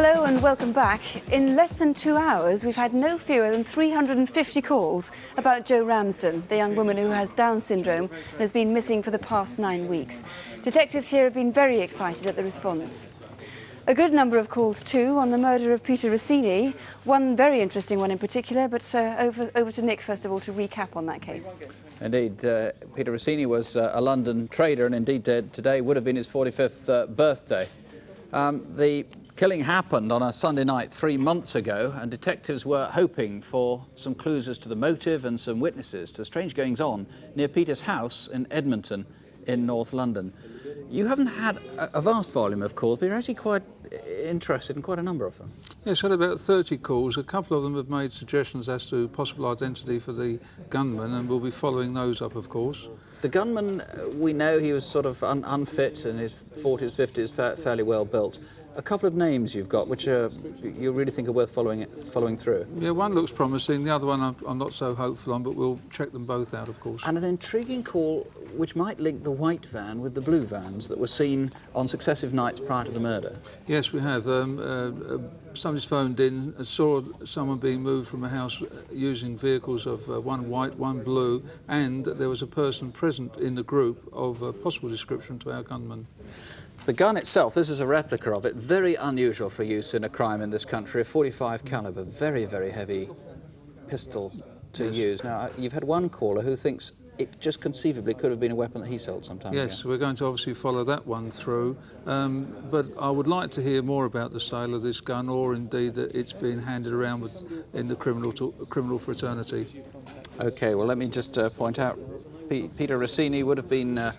Hello and welcome back. In less than 2 hours, we've had no fewer than 350 calls about Joe Ramsden, the young woman who has Down syndrome and has been missing for the past 9 weeks. Detectives here have been very excited at the response. A good number of calls too on the murder of Peter Rossini, one very interesting one in particular, but over to Nick first of all to recap on that case. Indeed, Peter Rossini was a London trader and indeed today would have been his 45th birthday. The killing happened on a Sunday night 3 months ago, and detectives were hoping for some clues as to the motive and some witnesses to strange goings-on near Peter's house in Edmonton in North London. You haven't had a vast volume of calls, but you're actually quite interested in quite a number of them. Yes, had about 30 calls. A couple of them have made suggestions as to possible identity for the gunman, and we'll be following those up, of course. The gunman, we know he was sort of unfit, in his 40s, 50s, fairly well built. A couple of names you've got, which you really think are worth following through. Yeah, one looks promising. The other one I'm not so hopeful on, but we'll check them both out, of course. And an intriguing call which might link the white van with the blue vans that were seen on successive nights prior to the murder. Yes, we have. Somebody's phoned in, saw someone being moved from a house using vehicles of one white, one blue, and there was a person present in the group of a possible description to our gunman. The gun itself, this is a replica of it, very unusual for use in a crime in this country, a .45 caliber, very, very heavy pistol to use. Now, you've had one caller who thinks it just conceivably could have been a weapon that he sold sometime ago. Yes, we're going to obviously follow that one through, but I would like to hear more about the sale of this gun, or indeed that it's being handed around in the criminal fraternity. OK, well, let me just point out, Peter Rossini would have been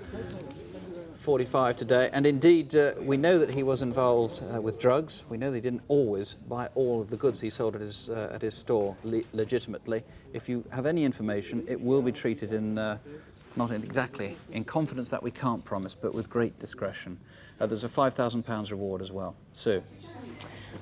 45 today, and indeed we know that he was involved with drugs. We know that he didn't always buy all of the goods he sold at his store legitimately. If you have any information, it will be treated in not exactly in confidence that we can't promise, but with great discretion. There's a £5,000 reward as well. Sue.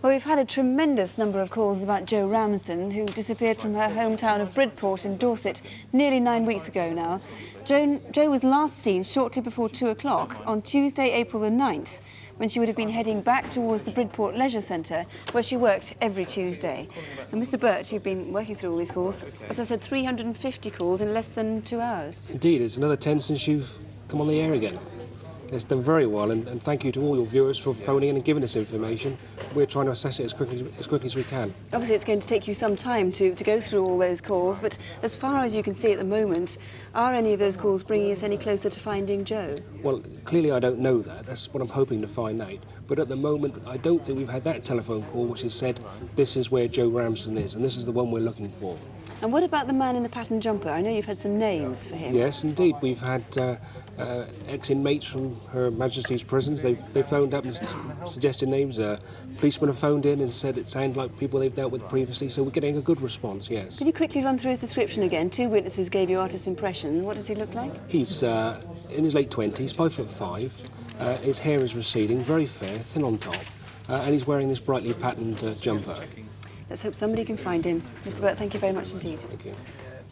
Well, we've had a tremendous number of calls about Joe Ramsden, who disappeared from her hometown of Bridport in Dorset nearly 9 weeks ago now. Joe was last seen shortly before 2 o'clock on Tuesday, April the 9th, when she would have been heading back towards the Bridport Leisure Centre, where she worked every Tuesday. And Mr. Birch, you've been working through all these calls. As I said, 350 calls in less than 2 hours. Indeed, it's another 10 since you've come on the air again. It's done very well, and thank you to all your viewers for phoning in and giving us information. We're trying to assess it as quickly as we can. Obviously, it's going to take you some time to go through all those calls, but as far as you can see at the moment, are any of those calls bringing us any closer to finding Joe? Well, clearly I don't know that. That's what I'm hoping to find out. But at the moment, I don't think we've had that telephone call which has said, this is where Joe Ramsden is, and this is the one we're looking for. And what about the man in the pattern jumper? I know you've had some names for him. Yes, indeed. We've had ex-inmates from Her Majesty's prisons. They phoned up and suggested names. Policemen have phoned in and said it sounded like people they've dealt with previously, so we're getting a good response, yes. Could you quickly run through his description again? 2 witnesses gave you artist's impression. What does he look like? He's in his late 20s, 5'5". His hair is receding, very fair, thin on top, and he's wearing this brightly patterned jumper. Let's hope somebody can find him. Mr. Burt, thank you very much indeed. Thank you.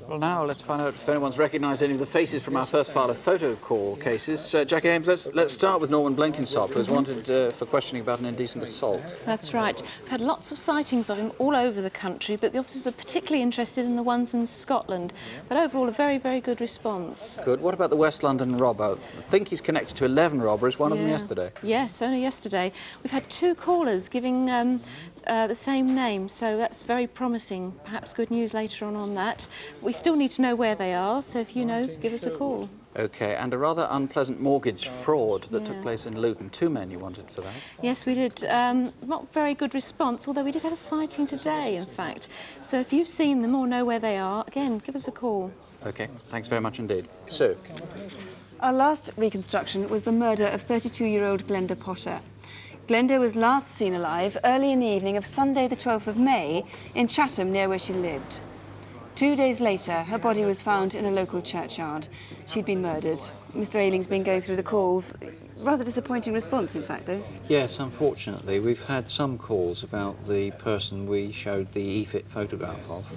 Well, now let's find out if anyone's recognised any of the faces from our first file of photo call cases. Jackie Ames, let's start with Norman Blenkinsop, who's wanted for questioning about an indecent assault. That's right. We've had lots of sightings of him all over the country, but the officers are particularly interested in the ones in Scotland. But overall, a very, very good response. Good. What about the West London robber? I think he's connected to 11 robberies, one of them yesterday. Yes, only yesterday. We've had 2 callers giving the same name, so that's very promising. Perhaps good news later on that. We still need to know where they are, so if you know, give us a call. OK, and a rather unpleasant mortgage fraud that took place in Luton. 2 men you wanted for that? Yes, we did. Not very good response, although we did have a sighting today, in fact. So if you've seen them or know where they are, again, give us a call. OK, thanks very much indeed. Sue. Our last reconstruction was the murder of 32-year-old Glenda Potter. Glenda was last seen alive early in the evening of Sunday the 12th of May in Chatham, near where she lived. 2 days later, her body was found in a local churchyard. She'd been murdered. Mr. Ayling's been going through the calls. Rather disappointing response, in fact, though. Yes, unfortunately. We've had some calls about the person we showed the EFIT photograph of.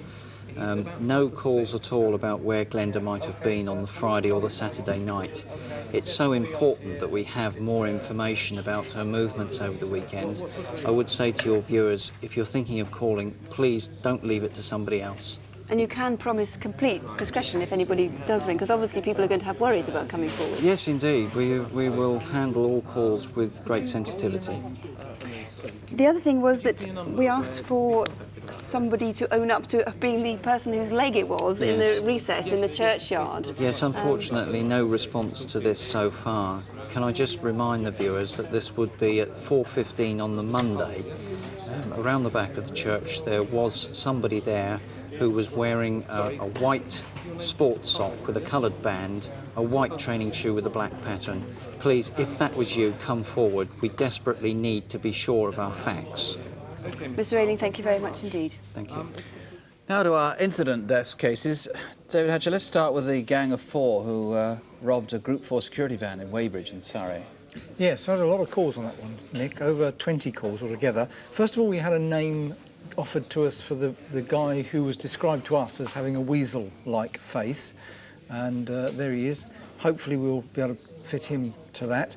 No calls at all about where Glenda might have been on the Friday or the Saturday night. It's so important that we have more information about her movements over the weekend. I would say to your viewers, if you're thinking of calling, please don't leave it to somebody else. And you can promise complete discretion if anybody does ring, because obviously people are going to have worries about coming forward. Yes, indeed. We will handle all calls with great sensitivity. The other thing was that we asked for somebody to own up to being the person whose leg it was in the recess in the churchyard. Yes, unfortunately, no response to this so far. Can I just remind the viewers that this would be at 4:15 on the Monday. Around the back of the church there was somebody there who was wearing a white sports sock with a coloured band, a white training shoe with a black pattern. Please, if that was you, come forward. We desperately need to be sure of our facts. Mr. Ayling, thank you very much indeed. Thank you. Now to our incident desk cases. David Hatcher, let's start with the gang of four who robbed a Group 4 security van in Weybridge in Surrey. Yes, I had a lot of calls on that one, Nick, over 20 calls altogether. First of all, we had a name offered to us for the guy who was described to us as having a weasel-like face, and there he is. Hopefully we'll be able to fit him to that.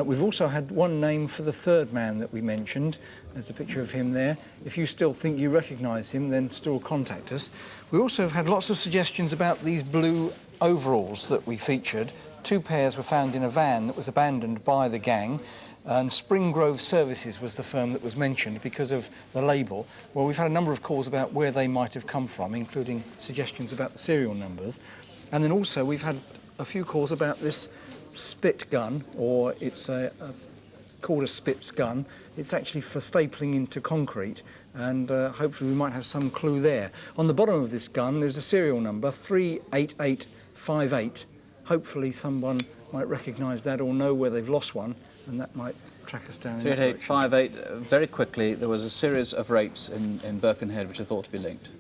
We've also had one name for the third man that we mentioned. There's a picture of him there. If you still think you recognise him, then still contact us. We also have had lots of suggestions about these blue overalls that we featured. 2 pairs were found in a van that was abandoned by the gang, and Spring Grove Services was the firm that was mentioned because of the label. Well, we've had a number of calls about where they might have come from, including suggestions about the serial numbers. And then also we've had a few calls about this spit gun, or it's called a Spitz gun. It's actually for stapling into concrete, and hopefully we might have some clue there. On the bottom of this gun there's a serial number, 38858. Hopefully someone might recognise that or know where they've lost one, and that might track us down. 38858. Very quickly, there was a series of rapes in Birkenhead which are thought to be linked.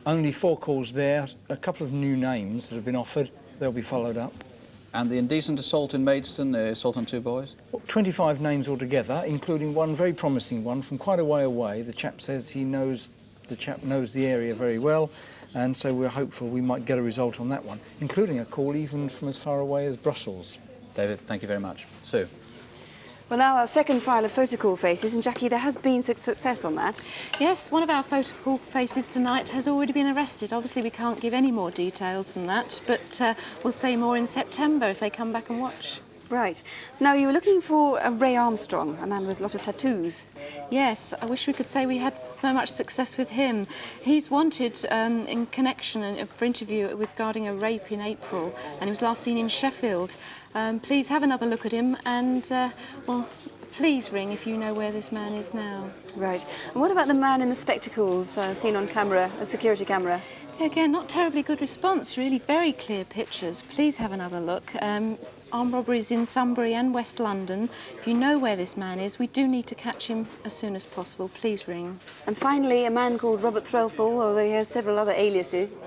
Only 4 calls there, a couple of new names that have been offered. They'll be followed up. And the indecent assault in Maidstone, the assault on 2 boys? 25 names altogether, including one very promising one from quite a way away. The chap says the chap knows the area very well, and so we're hopeful we might get a result on that one, including a call even from as far away as Brussels. David, thank you very much. Sue? Well, now our second file of photo call faces, and Jackie, there has been success on that. Yes, one of our photo call faces tonight has already been arrested. Obviously, we can't give any more details than that, but we'll say more in September if they come back and watch. Right. Now, you were looking for Ray Armstrong, a man with a lot of tattoos. Yes, I wish we could say we had so much success with him. He's wanted in connection for interview regarding a rape in April, and he was last seen in Sheffield. Please have another look at him, and, well, please ring if you know where this man is now. Right. And what about the man in the spectacles seen on camera, a security camera? Again, not terribly good response, really. Very clear pictures. Please have another look. Armed robberies in Sunbury and West London. If you know where this man is, we do need to catch him as soon as possible. Please ring. And finally, a man called Robert Threlfall, although he has several other aliases.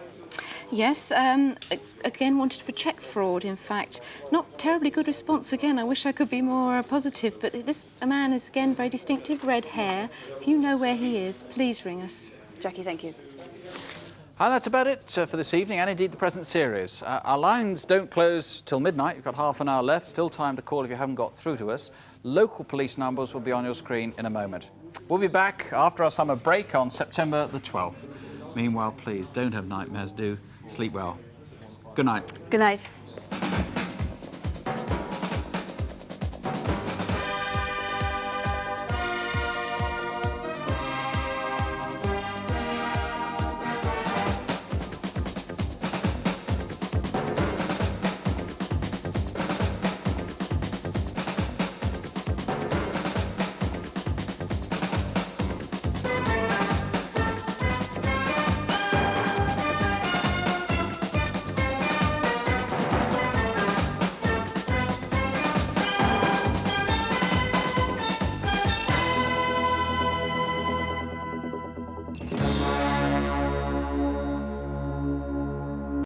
Yes, again wanted for cheque fraud, in fact. Not terribly good response again. I wish I could be more positive, but this man is, again, very distinctive red hair. If you know where he is, please ring us. Jackie, thank you. And that's about it for this evening, and indeed the present series. Our lines don't close till midnight. You've got half an hour left, still time to call if you haven't got through to us. Local police numbers will be on your screen in a moment. We'll be back after our summer break on September the 12th. Meanwhile, please don't have nightmares, do sleep well. Good night. Good night.